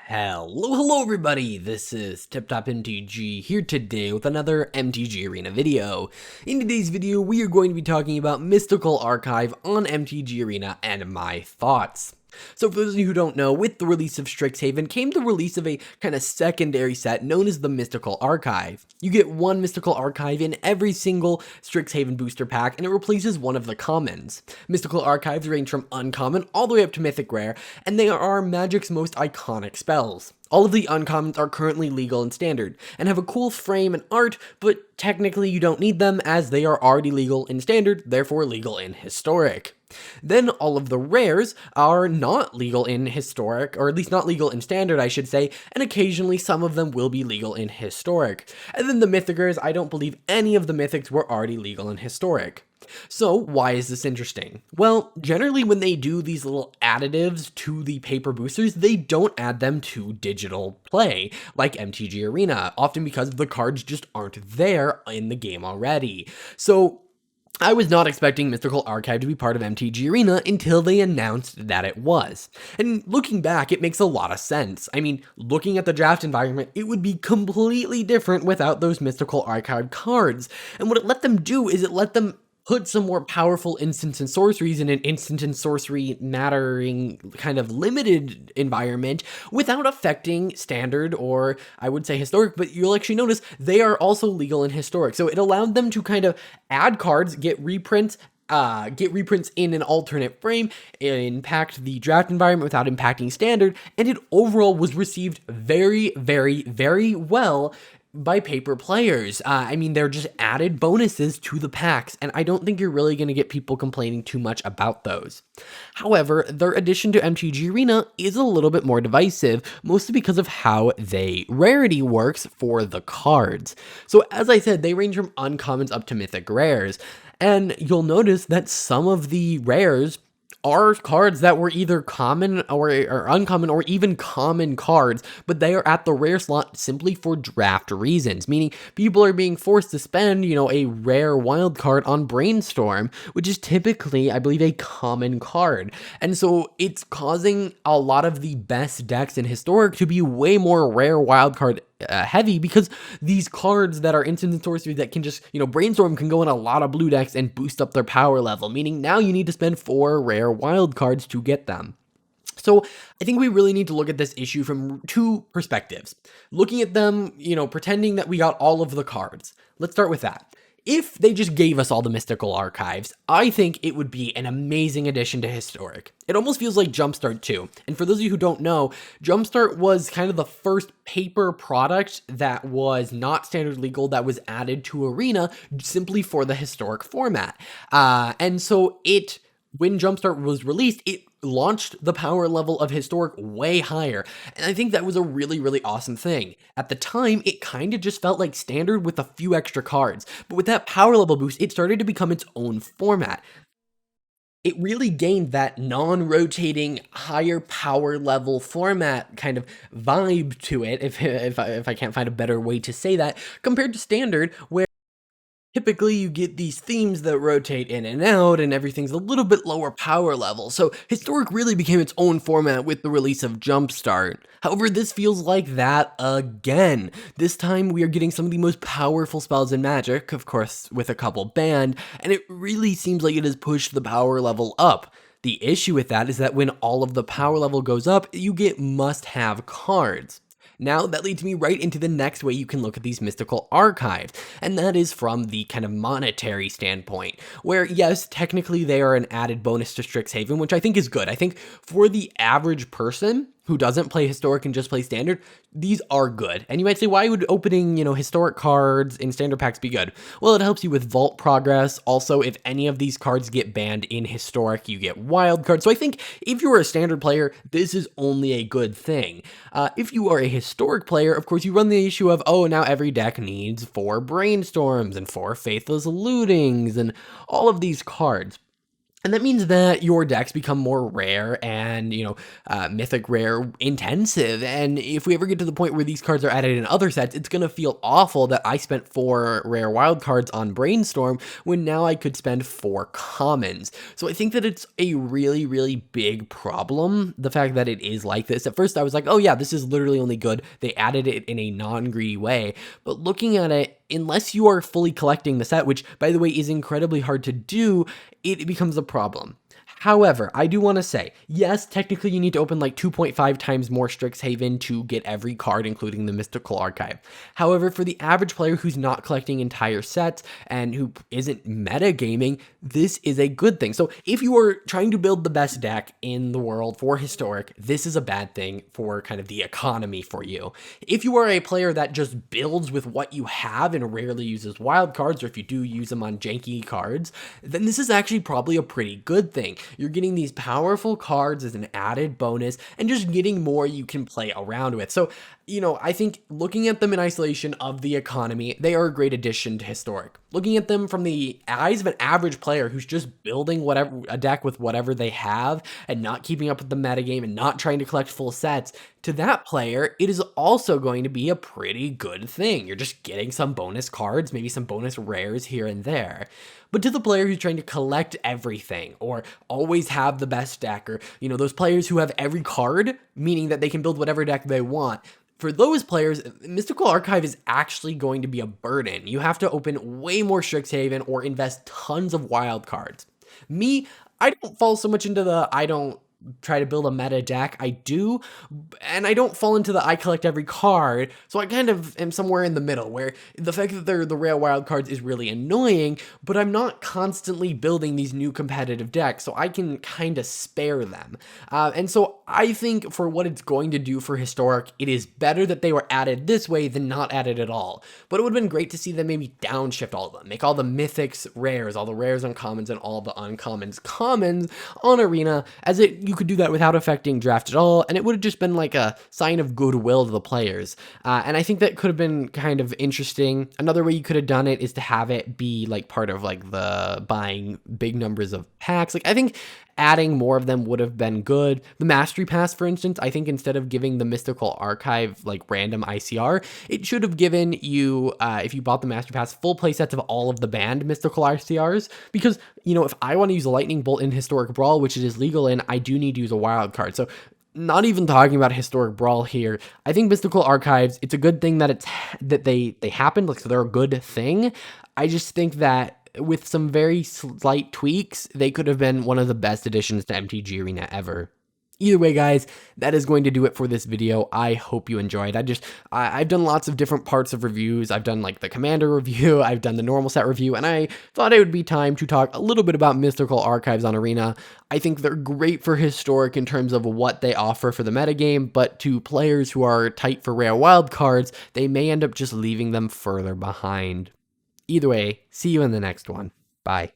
Hello everybody, this is Tip Top MTG here today with another MTG Arena video. In today's video, we are going to be talking about Mystical Archive on MTG Arena and my thoughts. So for those of you who don't know, with the release of Strixhaven came the release of a kind of secondary set known as the Mystical Archive. You get one Mystical Archive in every single Strixhaven booster pack, and it replaces one of the commons. Mystical Archives range from uncommon all the way up to mythic rare, and they are Magic's most iconic spells. All of the uncommons are currently legal in standard, and have a cool frame and art, but technically you don't need them as they are already legal in standard, therefore legal in historic. Then all of the rares are not legal in historic, or at least not legal in standard, I should say, and occasionally some of them will be legal in historic. And then the mythicers, I don't believe any of the mythics were already legal in historic. So why is this interesting? Well, generally when they do these little additives to the paper boosters, they don't add them to digital play, like MTG Arena, often because the cards just aren't there in the game already. So I was not expecting Mystical Archive to be part of MTG Arena until they announced that it was. And looking back, it makes a lot of sense. I mean, looking at the draft environment, it would be completely different without those Mystical Archive cards. And what it let them do is it let them put some more powerful instants and sorceries in an instant and sorcery mattering kind of limited environment without affecting standard or I would say historic, but you'll actually notice they are also legal in historic. So it allowed them to kind of add cards, get reprints in an alternate frame, impact the draft environment without impacting standard, and it overall was received very, very, very well by paper players. I mean, they're just added bonuses to the packs, and I don't think you're really going to get people complaining too much about those. However, their addition to MTG Arena is a little bit more divisive, mostly because of how they rarity works for the cards. So as I said, they range from uncommons up to mythic rares, and you'll notice that some of the rares are cards that were either common or uncommon or even common cards, but they are at the rare slot simply for draft reasons, meaning people are being forced to spend, a rare wild card on Brainstorm, which is typically, I believe, a common card. And so it's causing a lot of the best decks in Historic to be way more rare wild card heavy, because these cards that are instant and sorcery that can just, Brainstorm can go in a lot of blue decks and boost up their power level, meaning now you need to spend 4 rare wild cards to get them. So I think we really need to look at this issue from 2 perspectives. Looking at them, pretending that we got all of the cards. Let's start with that. If they just gave us all the Mystical Archives, I think it would be an amazing addition to Historic. It almost feels like Jumpstart too. And for those of you who don't know, Jumpstart was kind of the first paper product that was not standard legal that was added to Arena simply for the Historic format. And so when Jumpstart was released, it launched the power level of Historic way higher, and I think that was a really, really awesome thing. At the time, it kind of just felt like standard with a few extra cards, but with that power level boost, it started to become its own format. It really gained that non-rotating, higher power level format kind of vibe to it, if I can't find a better way to say that, compared to standard, where typically you get these themes that rotate in and out and everything's a little bit lower power level, so Historic really became its own format with the release of Jumpstart. However, this feels like that again. This time we are getting some of the most powerful spells in Magic, of course with a couple banned, and it really seems like it has pushed the power level up. The issue with that is that when all of the power level goes up, you get must-have cards. Now, that leads me right into the next way you can look at these Mystical Archives, and that is from the kind of monetary standpoint, where yes, technically they are an added bonus to Strixhaven, which I think is good. I think for the average person who doesn't play Historic and just play Standard, these are good. And you might say, why would opening, Historic cards in Standard packs be good? Well, it helps you with vault progress. Also, if any of these cards get banned in Historic, you get wild cards. So I think if you are a Standard player, this is only a good thing. If you are a Historic player, of course, you run the issue of, now every deck needs 4 Brainstorms and 4 Faithless Lootings and all of these cards. And that means that your decks become more rare and, mythic rare intensive. And if we ever get to the point where these cards are added in other sets, it's going to feel awful that I spent 4 rare wild cards on Brainstorm when now I could spend 4 commons. So I think that it's a really, really big problem, the fact that it is like this. At first I was like, oh yeah, this is literally only good. They added it in a non-greedy way. But looking at it, unless you are fully collecting the set, which by the way is incredibly hard to do, it becomes a problem. However, I do want to say, yes, technically you need to open like 2.5 times more Strixhaven to get every card, including the Mystical Archive. However, for the average player who's not collecting entire sets and who isn't metagaming, this is a good thing. So if you are trying to build the best deck in the world for Historic, this is a bad thing for kind of the economy for you. If you are a player that just builds with what you have and rarely uses wild cards, or if you do use them on janky cards, then this is actually probably a pretty good thing. You're getting these powerful cards as an added bonus and just getting more you can play around with. So, I think looking at them in isolation of the economy, they are a great addition to Historic. Looking at them from the eyes of an average player who's just building a deck with whatever they have and not keeping up with the metagame and not trying to collect full sets, to that player, it is also going to be a pretty good thing. You're just getting some bonus cards, maybe some bonus rares here and there. But to the player who's trying to collect everything or always have the best deck, or, those players who have every card, meaning that they can build whatever deck they want, for those players, Mystical Archive is actually going to be a burden. You have to open way more Strixhaven or invest tons of wild cards. Me, I don't fall so much into the I don't try to build a meta deck. I do, and I don't fall into the I collect every card, so I kind of am somewhere in the middle, where the fact that they're the rare wild cards is really annoying, but I'm not constantly building these new competitive decks, so I can kind of spare them. And so I think for what it's going to do for Historic, it is better that they were added this way than not added at all. But it would have been great to see them maybe downshift all of them, make all the mythics rares, all the rares uncommons, and all the uncommons commons on Arena, as you could do that without affecting draft at all, and it would have just been like a sign of goodwill to the players. And I think that could have been kind of interesting. Another way you could have done it is to have it be like part of like the buying big numbers of packs. Like I think adding more of them would have been good. The Mastery Pass, for instance, I think instead of giving the Mystical Archive like random ICR, it should have given you, if you bought the Mastery Pass, full playsets of all of the banned Mystical ICRs. Because, if I want to use a Lightning Bolt in Historic Brawl, which it is legal in, I do need to use a wild card. So not even talking about Historic Brawl here, I think Mystical Archives, it's a good thing that they happened, like, so they're a good thing. I just think that with some very slight tweaks, they could have been one of the best additions to MTG Arena ever. Either way, guys, that is going to do it for this video. I hope you enjoyed. I've done lots of different parts of reviews. I've done like the Commander review, I've done the normal set review, and I thought it would be time to talk a little bit about Mystical Archives on Arena. I think they're great for Historic in terms of what they offer for the metagame, but to players who are tight for rare wild cards, they may end up just leaving them further behind. Either way, see you in the next one. Bye.